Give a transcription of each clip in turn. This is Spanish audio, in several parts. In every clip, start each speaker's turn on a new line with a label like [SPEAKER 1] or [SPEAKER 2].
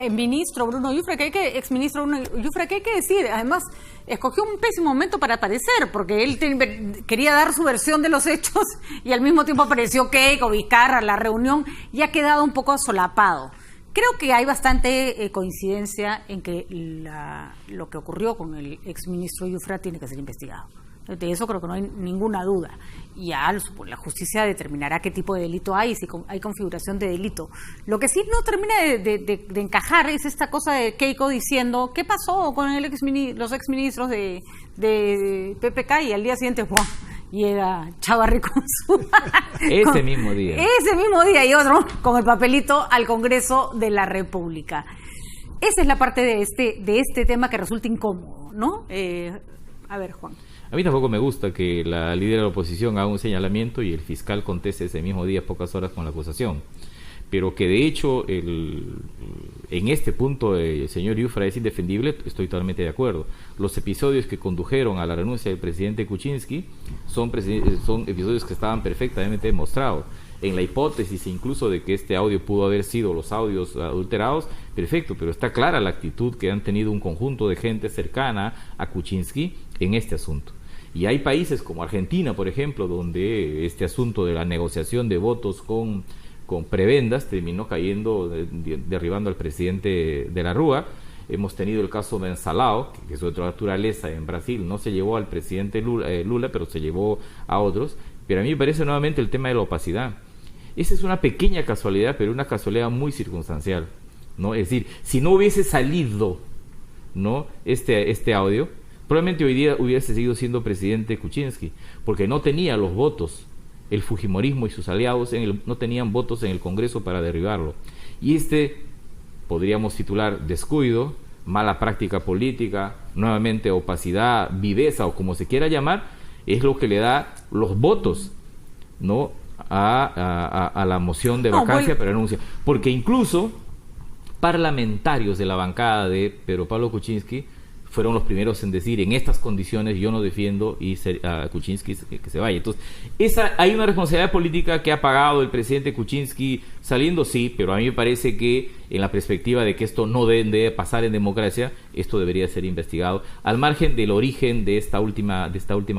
[SPEAKER 1] El ministro Bruno Yufra, exministro Bruno Yufra, ¿qué hay que decir? Además, escogió un pésimo momento para aparecer, porque él quería dar su versión de los hechos y al mismo tiempo apareció Keiko, Vizcarra, la reunión, y ha quedado un poco solapado. Creo que hay bastante coincidencia en que lo que ocurrió con el exministro Yufra tiene que ser investigado. De eso creo que no hay ninguna duda. Y ya la justicia determinará qué tipo de delito hay, si hay configuración de delito. Lo que sí no termina de encajar es esta cosa de Keiko diciendo ¿qué pasó con los exministros de PPK? Y al día siguiente ¡buah! Llega Chávarri con
[SPEAKER 2] ese mismo día
[SPEAKER 1] y otro con el papelito al Congreso de la República. Esa es la parte de este tema que resulta incómodo, ¿no? A ver, Juan.
[SPEAKER 2] A mí tampoco me gusta que la líder de la oposición haga un señalamiento y el fiscal conteste ese mismo día, pocas horas, con la acusación. Pero que de hecho en este punto el señor Yufra es indefendible, estoy totalmente de acuerdo. Los episodios que condujeron a la renuncia del presidente Kuczynski son episodios que estaban perfectamente demostrados. En la hipótesis incluso de que este audio pudo haber sido los audios adulterados, perfecto, pero está clara la actitud que han tenido un conjunto de gente cercana a Kuczynski en este asunto. Y hay países como Argentina, por ejemplo, donde este asunto de la negociación de votos con prebendas terminó cayendo, derribando al presidente de la Rúa. Hemos tenido el caso de Mensalao, que es de otra naturaleza en Brasil, no se llevó al presidente Lula, pero se llevó a otros. Pero a mí me parece nuevamente el tema de la opacidad. Esa es una pequeña casualidad, pero una casualidad muy circunstancial, ¿no? Es decir, si no hubiese salido, ¿no?, este audio, probablemente hoy día hubiese seguido siendo presidente Kuczynski, porque no tenía los votos. El fujimorismo y sus aliados no tenían votos en el Congreso para derribarlo. Y podríamos titular descuido, mala práctica política, nuevamente opacidad, viveza o como se quiera llamar, es lo que le da los votos, ¿no?, a la moción de vacancia para renuncia. Porque incluso parlamentarios de la bancada de Pedro Pablo Kuczynski fueron los primeros en decir, en estas condiciones yo no defiendo a Kuczynski que se vaya. Entonces, hay una responsabilidad política que ha pagado el presidente Kuczynski saliendo, sí, pero a mí me parece que en la perspectiva de que esto no debe pasar en democracia, esto debería ser investigado, al margen del origen de esta última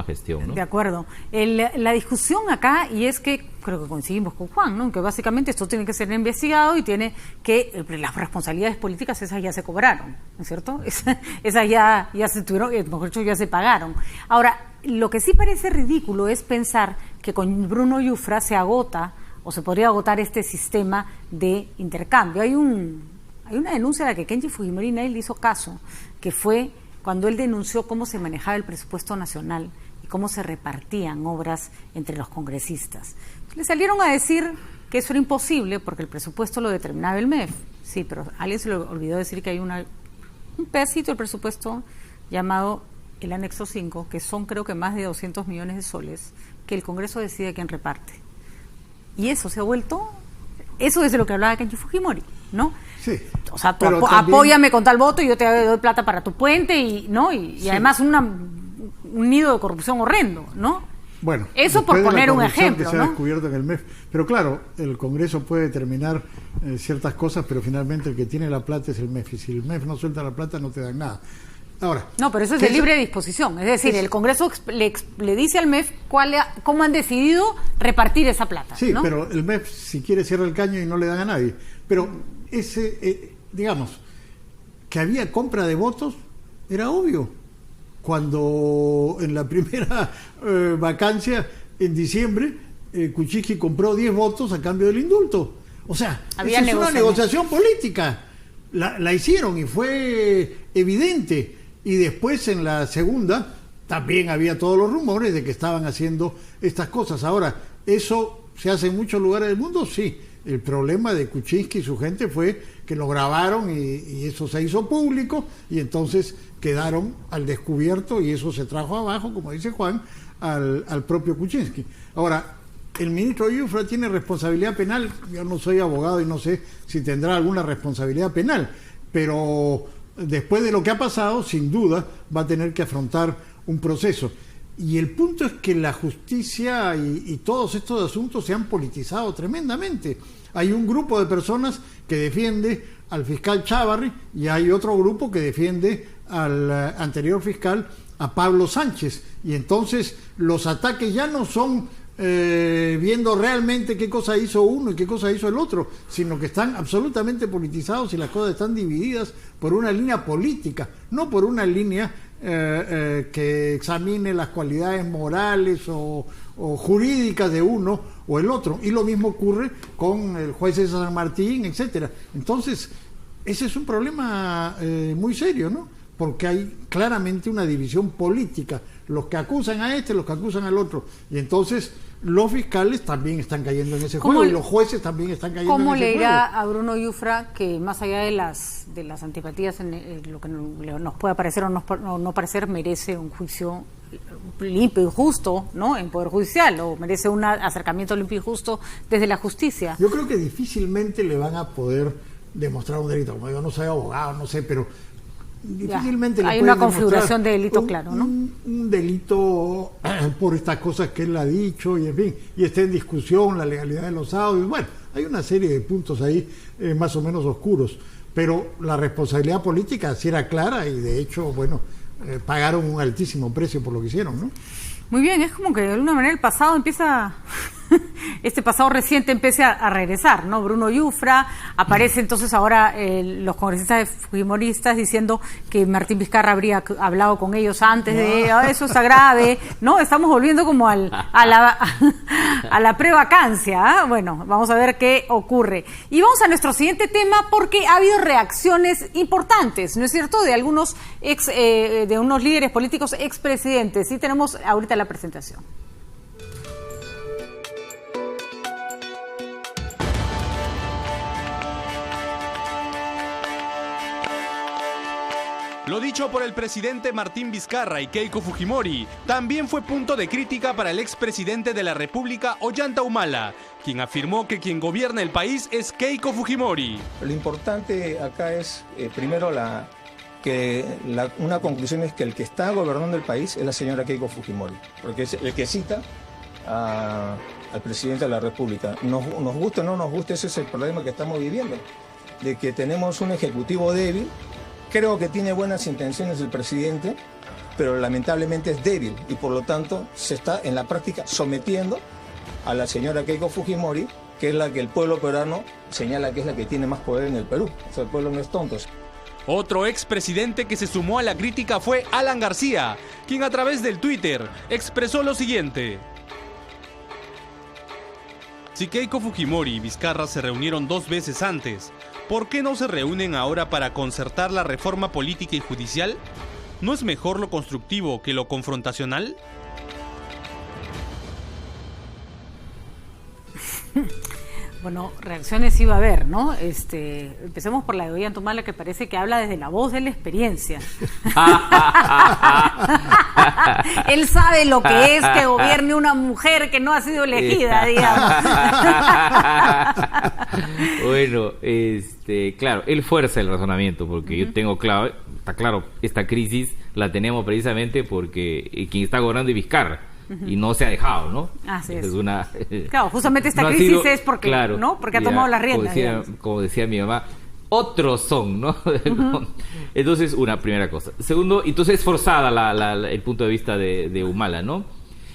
[SPEAKER 2] gestión, ¿no?
[SPEAKER 1] De acuerdo. La discusión acá, y es que creo que coincidimos con Juan, ¿no?, que básicamente esto tiene que ser investigado y tiene que las responsabilidades políticas esas ya se cobraron, ¿no es cierto? Esas ya se tuvieron, mejor dicho, ya se pagaron. Ahora, lo que sí parece ridículo es pensar que con Bruno Yufra se agota o se podría agotar este sistema de intercambio. Hay una denuncia a la que Kenji Fujimori nadie le hizo caso, que fue cuando él denunció cómo se manejaba el presupuesto nacional y cómo se repartían obras entre los congresistas. Le salieron a decir que eso era imposible porque el presupuesto lo determinaba el MEF. Sí, pero alguien se le olvidó decir que hay un pedacito del presupuesto llamado el anexo 5, que son creo que más de 200 millones de soles, que el Congreso decide quién reparte. Y eso se ha vuelto, eso es de lo que hablaba Kenji Fujimori, ¿no?
[SPEAKER 3] Sí.
[SPEAKER 1] O sea, apóyame con tal voto y yo te doy plata para tu puente, y sí. Además un nido de corrupción horrendo, ¿no?
[SPEAKER 3] Bueno,
[SPEAKER 1] eso por poner un ejemplo,
[SPEAKER 3] que se ha descubierto en el MEF. Pero claro, el Congreso puede determinar ciertas cosas, pero finalmente el que tiene la plata es el MEF. Y si el MEF no suelta la plata, no te dan nada. Ahora,
[SPEAKER 1] no, pero eso es de libre disposición. Es decir, el Congreso le dice al MEF cómo han decidido repartir esa plata.
[SPEAKER 3] Sí,
[SPEAKER 1] ¿no?
[SPEAKER 3] pero el MEF, si quiere, cierra el caño y no le dan a nadie. Pero digamos, que había compra de votos, era obvio. Cuando en la primera vacancia, en diciembre, Kuczynski compró 10 votos a cambio del indulto. O sea, esa es una negociación política. La hicieron y fue evidente. Y después en la segunda también había todos los rumores de que estaban haciendo estas cosas. Ahora, ¿eso se hace en muchos lugares del mundo? Sí. El problema de Kuczynski y su gente fue que lo grabaron y eso se hizo público y entonces quedaron al descubierto y eso se trajo abajo, como dice Juan, al propio Kuczynski. Ahora, el ministro Yufra tiene responsabilidad penal. Yo no soy abogado y no sé si tendrá alguna responsabilidad penal, pero después de lo que ha pasado, sin duda, va a tener que afrontar un proceso. Y el punto es que la justicia y todos estos asuntos se han politizado tremendamente. Hay un grupo de personas que defiende al fiscal Chávarri, y hay otro grupo que defiende al anterior fiscal, a Pablo Sánchez. Y entonces los ataques ya no son viendo realmente qué cosa hizo uno y qué cosa hizo el otro, sino que están absolutamente politizados y las cosas están divididas por una línea política, no por una línea que examine las cualidades morales o jurídicas de uno o el otro. Y lo mismo ocurre con el juez de San Martín, etcétera. Entonces, ese es un problema muy serio, ¿no? Porque hay claramente una división política, los que acusan a este, los que acusan al otro, y entonces los fiscales también están cayendo en ese juego y los jueces también están cayendo en ese juego.
[SPEAKER 1] ¿Cómo le dirá a Bruno Yufra que más allá de las antipatías, en lo que nos pueda parecer o no parecer, merece un juicio limpio y justo, ¿no?, en Poder Judicial, o merece un acercamiento limpio y justo desde la justicia?
[SPEAKER 3] Yo creo que difícilmente le van a poder demostrar un delito. Como yo no soy abogado, no sé, pero difícilmente
[SPEAKER 1] hay una configuración de delito, claro, ¿no?
[SPEAKER 3] Un delito por estas cosas que él ha dicho, y en fin, y está en discusión la legalidad de los audios. Bueno, hay una serie de puntos ahí más o menos oscuros, pero la responsabilidad política sí era clara, y de hecho, bueno, pagaron un altísimo precio por lo que hicieron, ¿no?
[SPEAKER 1] Muy bien, es como que de alguna manera el pasado empieza, este pasado reciente empieza a regresar, ¿no? Bruno Yufra, aparece entonces ahora los congresistas fujimoristas diciendo que Martín Vizcarra habría hablado con ellos antes de eso está grave, ¿no? Estamos volviendo como a la prevacancia, ¿eh? Bueno, vamos a ver qué ocurre. Y vamos a nuestro siguiente tema, porque ha habido reacciones importantes, ¿no es cierto?, de algunos de unos líderes políticos expresidentes. Y tenemos ahorita la presentación.
[SPEAKER 4] Lo dicho por el presidente Martín Vizcarra y Keiko Fujimori también fue punto de crítica para el expresidente de la República, Ollanta Humala, quien afirmó que quien gobierna el país es Keiko Fujimori.
[SPEAKER 5] Lo importante acá es, primero, una conclusión es que el que está gobernando el país es la señora Keiko Fujimori, porque es el que cita al presidente de la República. Nos guste o no nos guste, ese es el problema que estamos viviendo, de que tenemos un ejecutivo débil. Creo que tiene buenas intenciones el presidente, pero lamentablemente es débil y por lo tanto se está en la práctica sometiendo a la señora Keiko Fujimori, que es la que el pueblo peruano señala que es la que tiene más poder en el Perú. O sea, el pueblo no es tonto.
[SPEAKER 4] Otro expresidente que se sumó a la crítica fue Alan García, quien a través del Twitter expresó lo siguiente: si Keiko Fujimori y Vizcarra se reunieron 2 veces antes, ¿por qué no se reúnen ahora para concertar la reforma política y judicial? ¿No es mejor lo constructivo que lo confrontacional?
[SPEAKER 1] Bueno, reacciones iba a haber, ¿no? Empecemos por la de Ollanta Humala, que parece que habla desde la voz de la experiencia. Él sabe lo que es que gobierne una mujer que no ha sido elegida, digamos.
[SPEAKER 2] Bueno, claro, él fuerza el razonamiento, porque yo tengo claro, está claro, esta crisis la tenemos precisamente porque quien está gobernando es Vizcarra. Y no se ha dejado, ¿no?
[SPEAKER 1] Así es.
[SPEAKER 2] Claro,
[SPEAKER 1] justamente esta crisis es porque, claro, ¿no? Porque ha tomado las riendas.
[SPEAKER 2] Como decía mi mamá, otros son, ¿no? Entonces, una primera cosa. Segundo, entonces es forzada el punto de vista de Humala, ¿no?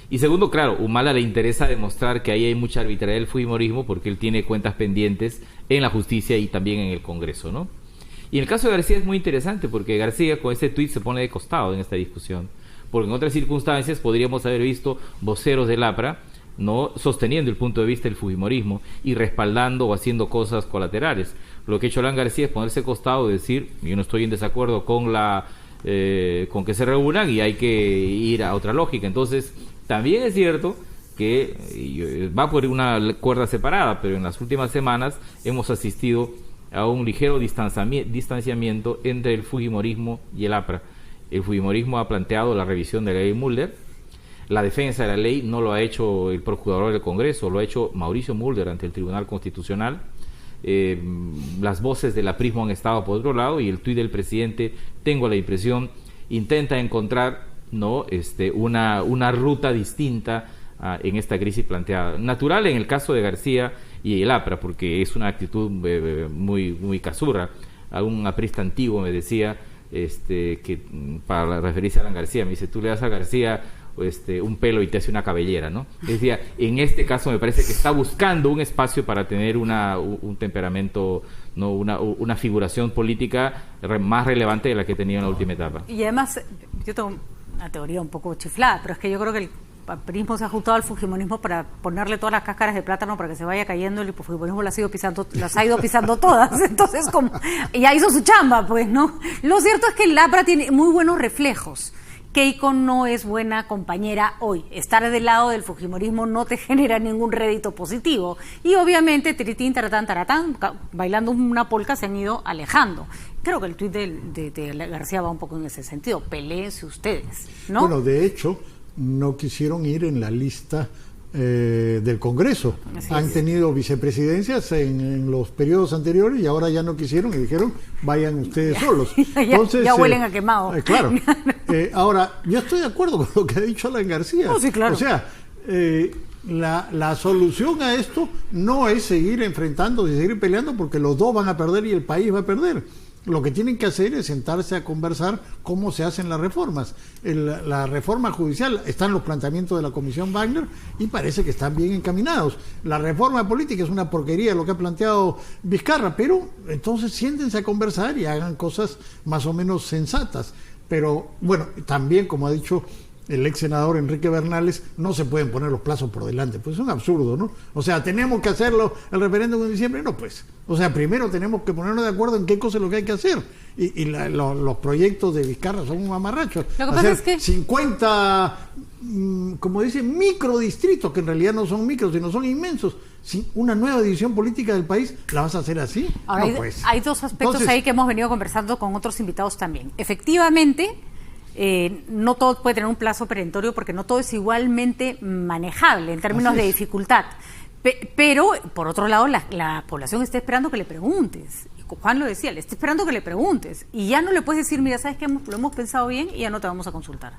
[SPEAKER 2] Y segundo, claro, Humala le interesa demostrar que ahí hay mucha arbitrariedad del fujimorismo porque él tiene cuentas pendientes en la justicia y también en el Congreso, ¿no? Y en el caso de García es muy interesante porque García con este tuit se pone de costado en esta discusión. Porque en otras circunstancias podríamos haber visto voceros del APRA, ¿no?, sosteniendo el punto de vista del fujimorismo y respaldando o haciendo cosas colaterales. Lo que ha hecho Alan García es ponerse de costado y decir: yo no estoy en desacuerdo con con que se reúnan y hay que ir a otra lógica. Entonces, también es cierto que va por una cuerda separada, pero en las últimas semanas hemos asistido a un ligero distanciamiento entre el fujimorismo y el APRA. El fujimorismo ha planteado la revisión de la ley Mulder. La defensa de la ley no lo ha hecho el procurador del Congreso, lo ha hecho Mauricio Mulder ante el Tribunal Constitucional. Las voces del aprismo han estado por otro lado y el tuit del presidente, tengo la impresión, intenta encontrar, ¿no?, una ruta distinta en esta crisis planteada. Natural en el caso de García y el APRA, porque es una actitud muy, muy casurra. algún aprista antiguo me decía, que para referirse a Alan García, me dice, tú le das a García un pelo y te hace una cabellera, ¿no? Decía, en este caso me parece que está buscando un espacio para tener un temperamento, no una figuración política más relevante de la que tenía en la última etapa.
[SPEAKER 1] Y además, yo tengo una teoría un poco chiflada, pero es que yo creo que el paperismo se ha ajustado al fujimorismo para ponerle todas las cáscaras de plátano para que se vaya cayendo, el fujimorismo las ha ido pisando todas, entonces ya hizo su chamba, pues, ¿no? Lo cierto es que el APRA tiene muy buenos reflejos. Keiko no es buena compañera hoy. Estar del lado del fujimorismo no te genera ningún rédito positivo. Y obviamente, tiritín, taratán, taratán, bailando una polca, se han ido alejando. Creo que el tuit de García va un poco en ese sentido. Peléense ustedes, ¿no?
[SPEAKER 3] Bueno, de hecho, no quisieron ir en la lista del Congreso. Han tenido vicepresidencias en los periodos anteriores y ahora ya no quisieron y dijeron, vayan ustedes solos. Entonces,
[SPEAKER 1] ya huelen a quemado.
[SPEAKER 3] Claro. Ahora, yo estoy de acuerdo con lo que ha dicho Alan García.
[SPEAKER 1] Sí, claro.
[SPEAKER 3] O sea, la solución a esto no es seguir enfrentándose y seguir peleando porque los dos van a perder y el país va a perder. Lo que tienen que hacer es sentarse a conversar cómo se hacen las reformas. La reforma judicial, están los planteamientos de la Comisión Wagner y parece que están bien encaminados. La reforma política es una porquería lo que ha planteado Vizcarra, pero entonces siéntense a conversar y hagan cosas más o menos sensatas. Pero bueno, también como ha dicho el ex senador Enrique Bernales, no se pueden poner los plazos por delante, pues es un absurdo, ¿no? O sea, tenemos que hacerlo el referéndum en diciembre, no pues. O sea, primero tenemos que ponernos de acuerdo en qué cosa es lo que hay que hacer. Y los proyectos de Vizcarra son un mamarracho.
[SPEAKER 1] Lo que pasa es que
[SPEAKER 3] 50, como dicen, microdistritos, que en realidad no son micros, sino son inmensos. Si una nueva división política del país la vas a hacer así,
[SPEAKER 1] ahora
[SPEAKER 3] no pues.
[SPEAKER 1] Hay dos aspectos ahí que hemos venido conversando con otros invitados también. Efectivamente, no todo puede tener un plazo perentorio porque no todo es igualmente manejable en términos de dificultad. Pero, por otro lado, la población está esperando que le preguntes. Juan lo decía, le está esperando que le preguntes. Y ya no le puedes decir, mira, ¿sabes qué? Lo hemos pensado bien y ya no te vamos a consultar.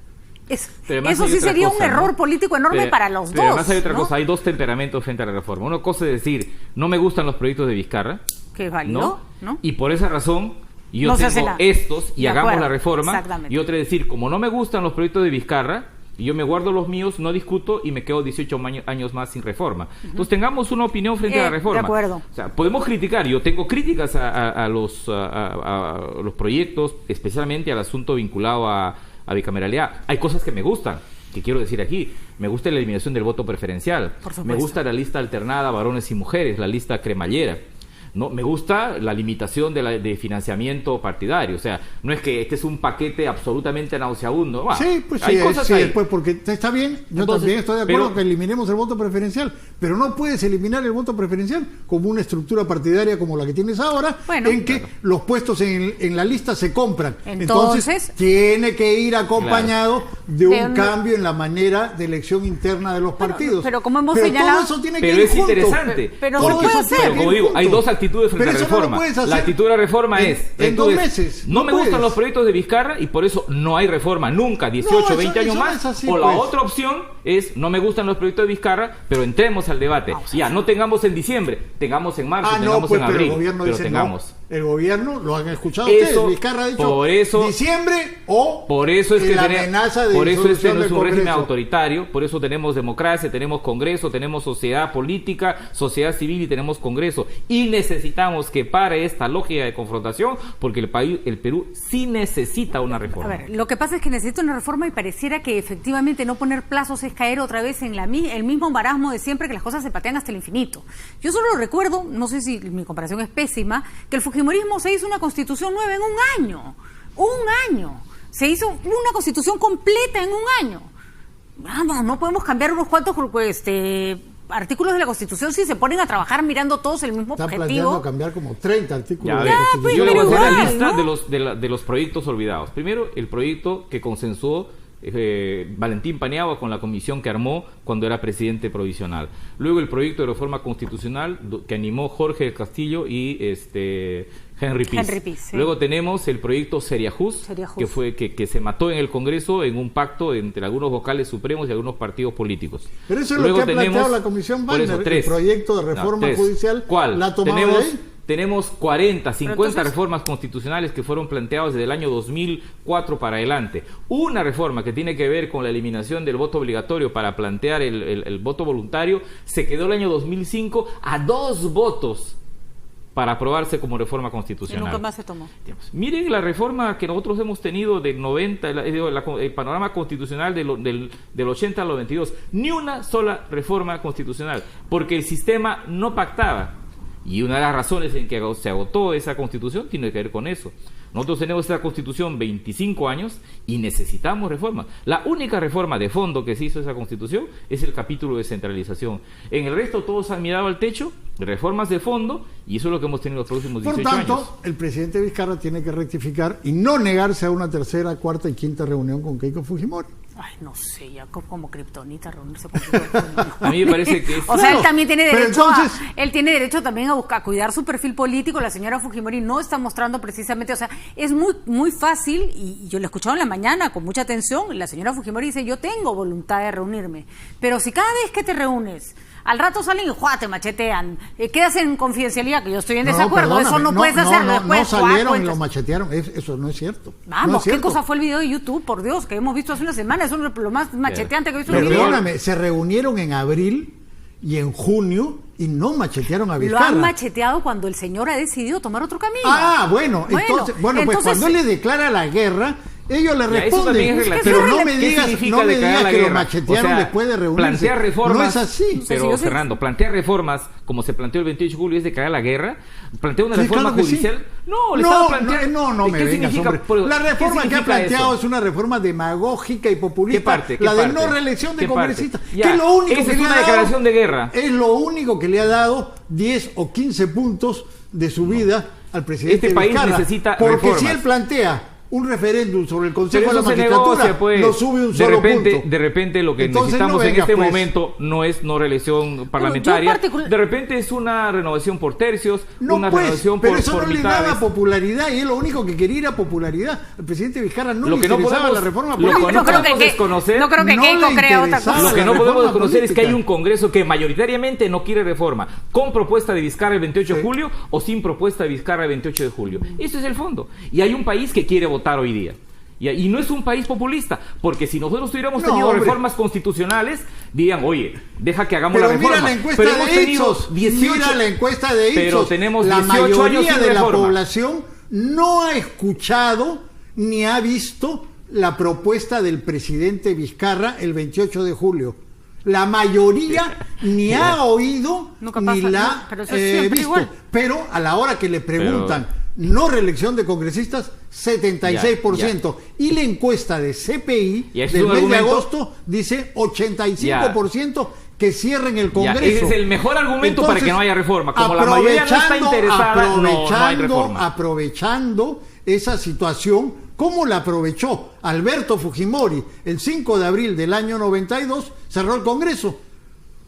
[SPEAKER 1] Eso sí sería un error político enorme para los dos.
[SPEAKER 2] Además hay otra cosa, hay dos temperamentos frente a la reforma. Una cosa es decir, no me gustan los proyectos de Vizcarra.
[SPEAKER 1] Que es válido, ¿no?
[SPEAKER 2] Y por esa razón yo
[SPEAKER 1] no
[SPEAKER 2] tengo estos y hagamos la reforma. Y otra es decir, como no me gustan los proyectos de Vizcarra, yo me guardo los míos, no discuto y me quedo 18 años más sin reforma. Entonces tengamos una opinión frente a la reforma.
[SPEAKER 1] De acuerdo.
[SPEAKER 2] O sea, podemos criticar, yo tengo críticas a los proyectos, especialmente al asunto vinculado a bicameralidad. Hay cosas que me gustan, que quiero decir aquí. Me gusta la eliminación del voto preferencial. Me gusta la lista alternada varones y mujeres, la lista cremallera. No, me gusta la limitación de financiamiento partidario. O sea, no es que este es un paquete absolutamente nauseabundo.
[SPEAKER 3] Sí, pues hay cosas ahí. Después, porque está bien, yo también estoy de acuerdo que eliminemos el voto preferencial, pero no puedes eliminar el voto preferencial como una estructura partidaria como la que tienes ahora, en que los puestos en la lista se compran. Entonces tiene que ir acompañado de un cambio en la manera de elección interna de los partidos.
[SPEAKER 1] Pero como hemos señalado,
[SPEAKER 3] todo eso tiene que ir
[SPEAKER 2] es
[SPEAKER 3] junto.
[SPEAKER 2] Interesante.
[SPEAKER 1] Pero se puede hacer.
[SPEAKER 2] Pero como digo, hay dos actitudes frente a la reforma. La actitud de la reforma es
[SPEAKER 3] en 2 meses.
[SPEAKER 2] No me gustan los proyectos de Vizcarra y por eso no hay reforma nunca, 18, 20 años más.
[SPEAKER 3] Así,
[SPEAKER 2] o la otra opción es no me gustan los proyectos de Vizcarra, pero entremos al debate. Ya, no tengamos en diciembre, tengamos en marzo, tengamos en abril, pero tengamos.
[SPEAKER 3] El gobierno, lo han escuchado ustedes, Vizcarra ha dicho
[SPEAKER 2] por eso,
[SPEAKER 3] diciembre o
[SPEAKER 2] por eso es que
[SPEAKER 3] la amenaza de
[SPEAKER 2] por eso este no es un
[SPEAKER 3] Congreso.
[SPEAKER 2] régimen autoritario, por eso tenemos democracia, tenemos Congreso, tenemos sociedad política, sociedad civil y tenemos Congreso. Y necesitamos que pare esta lógica de confrontación porque el Perú sí necesita una reforma.
[SPEAKER 1] A ver, lo que pasa es que necesita una reforma y pareciera que efectivamente no poner plazos es caer otra vez en el mismo marasmo de siempre, que las cosas se patean hasta el infinito. Yo solo recuerdo, no sé si mi comparación es pésima, que el fujimorismo se hizo una constitución nueva en un año. Se hizo una constitución completa en un año. Vamos, no podemos cambiar unos cuantos artículos de la Constitución si se ponen a trabajar mirando todos el mismo objetivo.
[SPEAKER 3] Están planteando cambiar como 30 artículos
[SPEAKER 2] de la
[SPEAKER 3] Constitución.
[SPEAKER 2] Yo le voy a hacer la lista,
[SPEAKER 1] ¿no?,
[SPEAKER 2] de los proyectos olvidados. Primero, el proyecto que consensuó Valentín Paniagua con la comisión que armó cuando era presidente provisional. Luego el proyecto de reforma constitucional que animó Jorge del Castillo y Henry Piz. Sí. Luego tenemos el proyecto Seriajus, que se mató en el Congreso en un pacto entre algunos vocales supremos y algunos partidos políticos.
[SPEAKER 3] Pero eso es lo que ha planteado la Comisión Wagner, el proyecto de reforma judicial.
[SPEAKER 2] ¿Cuál?
[SPEAKER 3] La tomamos
[SPEAKER 2] tenemos 40, 50
[SPEAKER 1] entonces,
[SPEAKER 2] reformas constitucionales que fueron planteadas desde el año 2004 para adelante. Una reforma que tiene que ver con la eliminación del voto obligatorio para plantear el voto voluntario se quedó el año 2005 a 2 votos para aprobarse como reforma constitucional.
[SPEAKER 1] Y nunca más se tomó.
[SPEAKER 2] Miren la reforma que nosotros hemos tenido del 90, el panorama constitucional del 80 al 92. Ni una sola reforma constitucional, porque el sistema no pactaba. Y una de las razones en que se agotó esa constitución tiene que ver con eso. Nosotros tenemos esta constitución 25 años y necesitamos reformas. La única reforma de fondo que se hizo esa constitución es el capítulo de descentralización. En el resto todos han mirado al techo, reformas de fondo, y eso es lo que hemos tenido los próximos 18 años.
[SPEAKER 3] Por tanto, el presidente Vizcarra tiene que rectificar y no negarse a una tercera, cuarta y quinta reunión con Keiko Fujimori.
[SPEAKER 1] Ay, no sé, ya como kriptonita reunirse con Keiko Fujimori.
[SPEAKER 2] A mí me parece que es...
[SPEAKER 1] O sea, él también tiene derecho
[SPEAKER 3] él
[SPEAKER 1] tiene derecho también a cuidar su perfil político. La señora Fujimori no está mostrando precisamente, o sea, es muy fácil, y yo lo he escuchado en la mañana con mucha atención. La señora Fujimori dice: yo tengo voluntad de reunirme, pero si cada vez que te reúnes al rato salen y te machetean, quedas en confidencialidad, que yo estoy en desacuerdo, eso no puedes hacerlo. Después,
[SPEAKER 3] no salieron y lo machetearon, eso no es cierto.
[SPEAKER 1] Vamos,
[SPEAKER 3] no es cierto.
[SPEAKER 1] ¿Qué cosa fue el video de YouTube, por Dios, que hemos visto hace una semana? Eso es lo más macheteante que he visto en mi vida.
[SPEAKER 3] Perdóname, se reunieron en abril y en junio y no machetearon a Vizcarra.
[SPEAKER 1] Lo han macheteado cuando el señor ha decidido tomar otro camino.
[SPEAKER 3] Entonces, pues cuando él le declara la guerra, ellos le responden, pero no me digas que lo machetearon después de reunirse.
[SPEAKER 2] Plantear reformas,
[SPEAKER 3] no es así.
[SPEAKER 2] Pero Fernando, plantear reformas como se planteó el 28 de julio es declarar la guerra. Plantea una reforma judicial.
[SPEAKER 3] Sí. No me vengas, hombre. La reforma que ha planteado es una reforma demagógica y populista. La de no reelección de congresistas. Que es lo único que
[SPEAKER 2] es una declaración de guerra.
[SPEAKER 3] Es lo único que le ha dado 10 o 15 puntos de su vida al presidente
[SPEAKER 2] Vizcarra. Este país necesita reformas.
[SPEAKER 3] Porque si él plantea un referéndum sobre el Consejo de la Magistratura, lo sube un solo punto.
[SPEAKER 2] De repente lo que necesitamos en este momento no es no reelección parlamentaria, de repente es una renovación por tercios, renovación
[SPEAKER 3] pero
[SPEAKER 2] por
[SPEAKER 3] eso no le daba popularidad, y es lo único que quería era popularidad. El presidente Vizcarra no le interesaba la reforma política.
[SPEAKER 1] No creo que Keiko crea otra cosa.
[SPEAKER 2] Lo que no podemos desconocer es que hay un Congreso que mayoritariamente no quiere reforma, con propuesta de Vizcarra el 28 de julio o sin propuesta de Vizcarra el 28 de julio. Eso es el fondo. Y hay un país que quiere votar hoy día. Y no es un país populista, porque si nosotros hubiéramos tenido reformas constitucionales, dirían: oye, deja que hagamos la reforma.
[SPEAKER 3] Mira la encuesta de Ipsos, mira la encuesta de Ipsos.
[SPEAKER 2] Pero tenemos 18
[SPEAKER 3] la mayoría
[SPEAKER 2] años
[SPEAKER 3] de la población no ha escuchado ni ha visto la propuesta del presidente Vizcarra el 28 de julio. La mayoría ni ha oído ni la ha visto. Pero a la hora que le preguntan no reelección de congresistas, 76%. Y la encuesta de CPI del mes de agosto dice 85% que cierren el Congreso.
[SPEAKER 2] Ese es el mejor argumento. Entonces, para que no haya reforma. Como la mayoría no está interesada, no hay reforma.
[SPEAKER 3] Aprovechando esa situación, ¿cómo la aprovechó Alberto Fujimori? El 5 de abril del año 92 cerró el Congreso.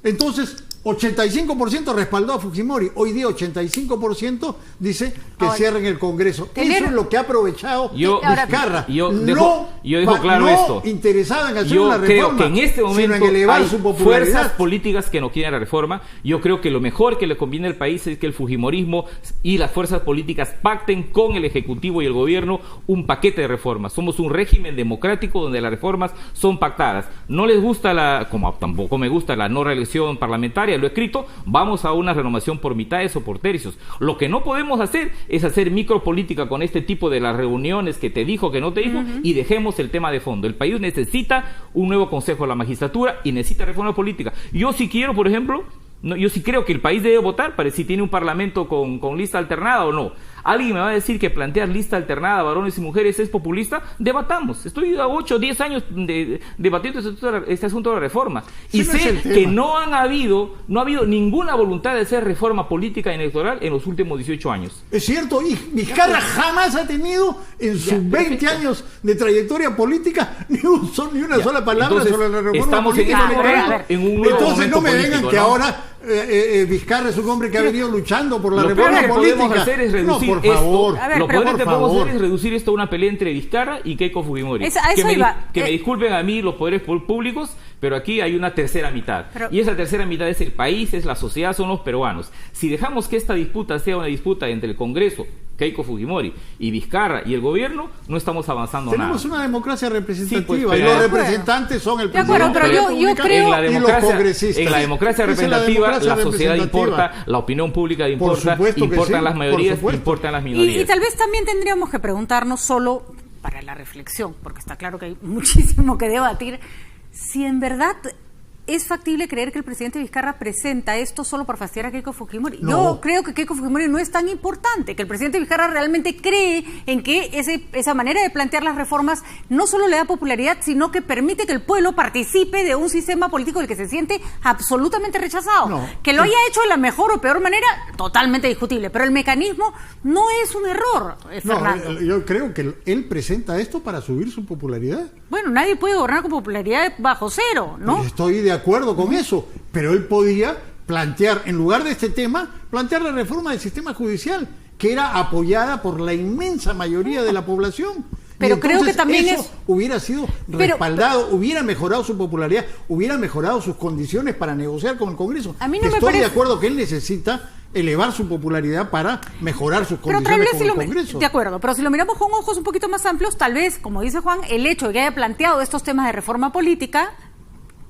[SPEAKER 3] Entonces, 85% respaldó a Fujimori. Hoy día 85% dice que cierren el Congreso. Eso es lo que ha aprovechado Vizcarra.
[SPEAKER 2] Yo dejo claro esto.
[SPEAKER 3] Interesado en hacer una reforma,
[SPEAKER 2] creo que en este momento
[SPEAKER 3] en elevar
[SPEAKER 2] hay
[SPEAKER 3] su popularidad.
[SPEAKER 2] Fuerzas políticas que no quieren la reforma. Yo creo que lo mejor que le conviene al país es que el fujimorismo y las fuerzas políticas pacten con el Ejecutivo y el Gobierno un paquete de reformas. Somos un régimen democrático donde las reformas son pactadas. No les gusta como tampoco me gusta la no reelección parlamentaria, lo he escrito, vamos a una renovación por mitades o por tercios. Lo que no podemos hacer es hacer micropolítica con este tipo de las reuniones que te dijo, que no te dijo, y dejemos el tema de fondo. El país necesita un nuevo Consejo de la Magistratura y necesita reforma política. Yo sí quiero, por ejemplo, yo sí creo que el país debe votar para si tiene un parlamento con lista alternada o no. ¿Alguien me va a decir que plantear lista alternada, varones y mujeres, es populista? Debatamos. Estoy a 8 o 10 años debatiendo este asunto de la reforma. Y sé que no ha habido ninguna voluntad de hacer reforma política y electoral en los últimos 18 años.
[SPEAKER 3] Es cierto, y Vizcarra jamás ha tenido en sus 20 años de trayectoria política ni una sola palabra sobre la reforma política.
[SPEAKER 2] En un nuevo
[SPEAKER 3] Entonces no me vengan que ahora Vizcarra es un hombre que ha venido luchando por la reforma política.
[SPEAKER 2] Podemos hacer es reducir
[SPEAKER 3] por favor.
[SPEAKER 2] Lo peor que podemos hacer es reducir esto a una pelea entre Vizcarra y Keiko Fujimori. Que me disculpen a mí los poderes públicos, Pero aquí hay una tercera mitad. Y esa tercera mitad es el país, es la sociedad, son los peruanos. Si dejamos que esta disputa sea una disputa entre el Congreso, Keiko Fujimori, y Vizcarra y el gobierno, no estamos avanzando nada.
[SPEAKER 3] Tenemos una democracia representativa,
[SPEAKER 2] Sí, pues,
[SPEAKER 3] y los representantes son el presidente
[SPEAKER 1] acuerdo, pero yo creo
[SPEAKER 3] y los congresistas.
[SPEAKER 2] En la democracia representativa, la sociedad importa, la opinión pública importa, importan las mayorías, importan las minorías.
[SPEAKER 1] Y tal vez también tendríamos que preguntarnos, solo para la reflexión, porque está claro que hay muchísimo que debatir, si en verdad ¿es factible creer que el presidente Vizcarra presenta esto solo por fastidiar a Keiko Fujimori?
[SPEAKER 3] No.
[SPEAKER 1] Yo creo que Keiko Fujimori no es tan importante, que el presidente Vizcarra realmente cree en que esa manera de plantear las reformas no solo le da popularidad, sino que permite que el pueblo participe de un sistema político del que se siente absolutamente rechazado.
[SPEAKER 3] No.
[SPEAKER 1] Que lo haya hecho de la mejor o peor manera, totalmente discutible, pero el mecanismo no es un error, Fernando.
[SPEAKER 3] No, yo creo que él presenta esto para subir su popularidad.
[SPEAKER 1] Bueno, nadie puede gobernar con popularidad bajo cero, ¿no?
[SPEAKER 3] Estoy de acuerdo con eso, pero él podía plantear, en lugar de este tema, plantear la reforma del sistema judicial, que era apoyada por la inmensa mayoría de la población.
[SPEAKER 1] Pero
[SPEAKER 3] y
[SPEAKER 1] creo que también
[SPEAKER 3] eso hubiera sido respaldado, hubiera mejorado su popularidad, hubiera mejorado sus condiciones para negociar con el Congreso.
[SPEAKER 1] A mí no me
[SPEAKER 3] Estoy
[SPEAKER 1] parece...
[SPEAKER 3] de acuerdo que él necesita elevar su popularidad para mejorar sus condiciones con el Congreso.
[SPEAKER 1] De acuerdo, pero si lo miramos con ojos un poquito más amplios, tal vez, como dice Juan, el hecho de que haya planteado estos temas de reforma política,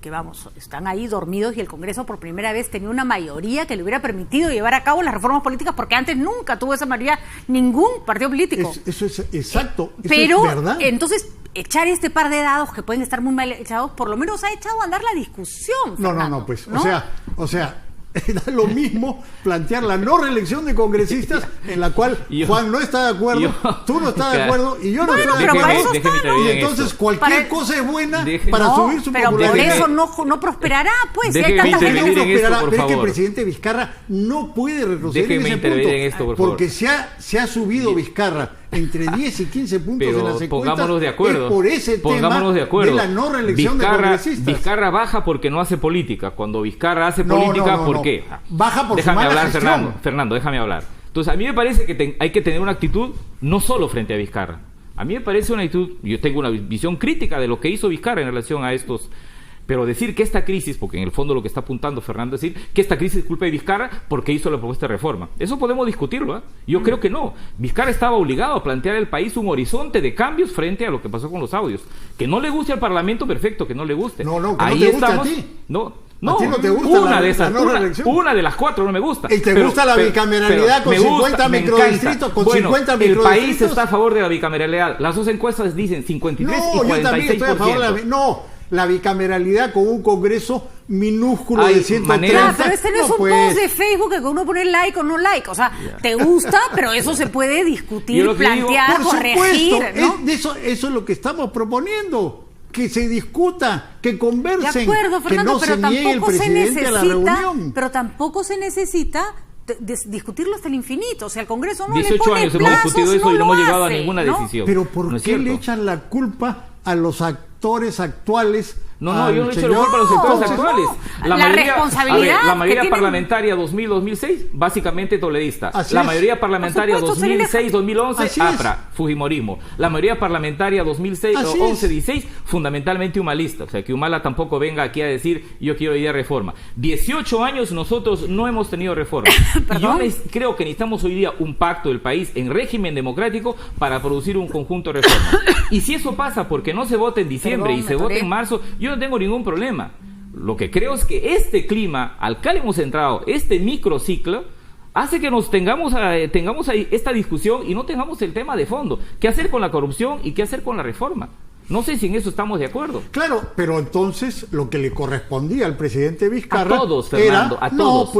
[SPEAKER 1] que vamos, están ahí dormidos y el Congreso por primera vez tenía una mayoría que le hubiera permitido llevar a cabo las reformas políticas, porque antes nunca tuvo esa mayoría ningún partido político.
[SPEAKER 3] Eso es exacto, eso
[SPEAKER 1] pero
[SPEAKER 3] es verdad.
[SPEAKER 1] Entonces, echar este par de dados que pueden estar muy mal echados, por lo menos ha echado a andar la discusión.
[SPEAKER 3] No, pues, ¿no? O sea, da lo mismo plantear la no reelección de congresistas en la cual Juan no está de acuerdo, tú no estás de acuerdo y yo no estoy de acuerdo. Y entonces cualquier cosa es buena para subir su popularidad.
[SPEAKER 1] Pero por eso no prosperará, pues.
[SPEAKER 2] Déjeme intervenir en esto, por
[SPEAKER 3] favor. Es que el presidente Vizcarra no puede retroceder en ese punto,
[SPEAKER 2] en esto, por favor.
[SPEAKER 3] porque se ha subido Vizcarra entre 10 y 15 puntos en las encuestas.
[SPEAKER 2] Pongámonos de acuerdo.
[SPEAKER 3] Es por ese tema de la no reelección de congresistas.
[SPEAKER 2] Vizcarra baja porque no hace política. Cuando Vizcarra hace política, ¿por qué?
[SPEAKER 3] Baja por
[SPEAKER 2] déjame
[SPEAKER 3] su mala
[SPEAKER 2] hablar,
[SPEAKER 3] gestión.
[SPEAKER 2] Fernando, déjame hablar. Entonces, a mí me parece que hay que tener una actitud no solo frente a Vizcarra. A mí me parece una actitud, yo tengo una visión crítica de lo que hizo Vizcarra en relación a estos. Pero decir que esta crisis, porque en el fondo lo que está apuntando Fernando es decir que esta crisis es culpa de Vizcarra porque hizo la propuesta de reforma. Eso podemos discutirlo, ¿eh? Yo creo que no. Vizcarra estaba obligado a plantear al país un horizonte de cambios frente a lo que pasó con los audios. Que no le guste al Parlamento, perfecto, que no le guste.
[SPEAKER 3] No, que
[SPEAKER 2] ahí
[SPEAKER 3] no te guste
[SPEAKER 2] estamos.
[SPEAKER 3] a ti.
[SPEAKER 2] No,
[SPEAKER 3] ¿A ti no te gusta
[SPEAKER 2] una de las cuatro no me gusta.
[SPEAKER 3] ¿Y te gusta la bicameralidad con 50 microdistritos? Con 50 microdistritos.
[SPEAKER 2] El país está a favor de la bicameralidad. Las dos encuestas dicen 53 y 46%.
[SPEAKER 3] Yo también estoy a favor de la bicameralidad con un Congreso minúsculo de 130.
[SPEAKER 1] Pero este no es un post de Facebook que uno pone like o no like. O sea, te gusta, pero eso se puede discutir, plantear, corregir, ¿no?
[SPEAKER 3] Eso es lo que estamos proponiendo. Que se discuta, que conversen,
[SPEAKER 1] de acuerdo, Fernando,
[SPEAKER 3] que no se niegue el presidente a la reunión.
[SPEAKER 1] Pero tampoco se necesita discutirlo hasta el infinito. O sea, el Congreso no
[SPEAKER 2] 18
[SPEAKER 1] le pone
[SPEAKER 2] años
[SPEAKER 1] plazos,
[SPEAKER 2] hemos discutido eso y no hemos llegado a
[SPEAKER 1] hace,
[SPEAKER 2] ninguna decisión.
[SPEAKER 3] Pero ¿por
[SPEAKER 2] ¿no
[SPEAKER 3] qué le echan la culpa a los actores actuales?
[SPEAKER 2] No, yo no he hecho la culpa a los sectores actuales.
[SPEAKER 1] La responsabilidad.
[SPEAKER 2] La mayoría parlamentaria 2000-2006, básicamente toledista. La mayoría parlamentaria 2006-2011, APRA, Fujimorismo. La mayoría parlamentaria 2011-16, fundamentalmente humalista. O sea, que Humala tampoco venga aquí a decir yo quiero ir a reforma. 18 años nosotros no hemos tenido reforma. Yo creo que necesitamos hoy día un pacto del país en régimen democrático para producir un conjunto de reformas. Y si eso pasa porque no se vota en diciembre y se vota en marzo, yo no tengo ningún problema. Lo que creo es que este clima al cual hemos entrado, este microciclo, hace que nos tengamos ahí esta discusión y no tengamos el tema de fondo. ¿Qué hacer con la corrupción y qué hacer con la reforma? No sé si en eso estamos de acuerdo.
[SPEAKER 3] Claro, pero entonces lo que le correspondía al presidente Vizcarra
[SPEAKER 2] a todos, Fernando,
[SPEAKER 3] era,
[SPEAKER 2] a todos,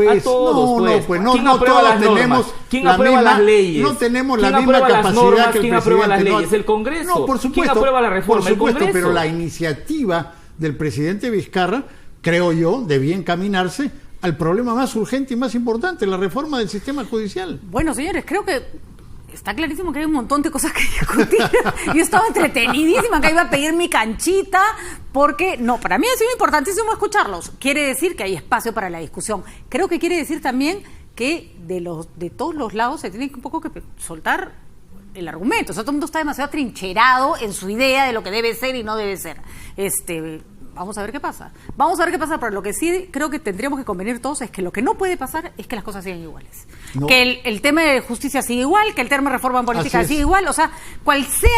[SPEAKER 3] ¿Quién
[SPEAKER 2] aprueba las normas? ¿Quién aprueba las leyes?
[SPEAKER 3] No tenemos la misma capacidad que el
[SPEAKER 2] ¿Quién aprueba las leyes? ¿El Congreso?
[SPEAKER 3] No, por supuesto.
[SPEAKER 2] ¿Quién aprueba la reforma?
[SPEAKER 3] Por supuesto,
[SPEAKER 2] ¿El Congreso?
[SPEAKER 3] pero la iniciativa del presidente Vizcarra, creo yo, debía encaminarse al problema más urgente y más importante, la reforma del sistema judicial.
[SPEAKER 1] Bueno, señores, creo que está clarísimo que hay un montón de cosas que discutir. Yo estaba entretenidísima, que iba a pedir mi canchita, porque, para mí ha sido importantísimo escucharlos. Quiere decir que hay espacio para la discusión. Creo que quiere decir también que de todos los lados se tiene un poco que soltar el argumento. O sea, todo el mundo está demasiado trincherado en su idea de lo que debe ser y no debe ser. vamos a ver qué pasa. Vamos a ver qué pasa, pero lo que sí creo que tendríamos que convenir todos es que lo que no puede pasar es que las cosas sigan iguales.
[SPEAKER 3] No.
[SPEAKER 1] Que el tema de justicia siga igual, que el tema de reforma política
[SPEAKER 3] Así es.
[SPEAKER 1] siga igual, o sea, cual sea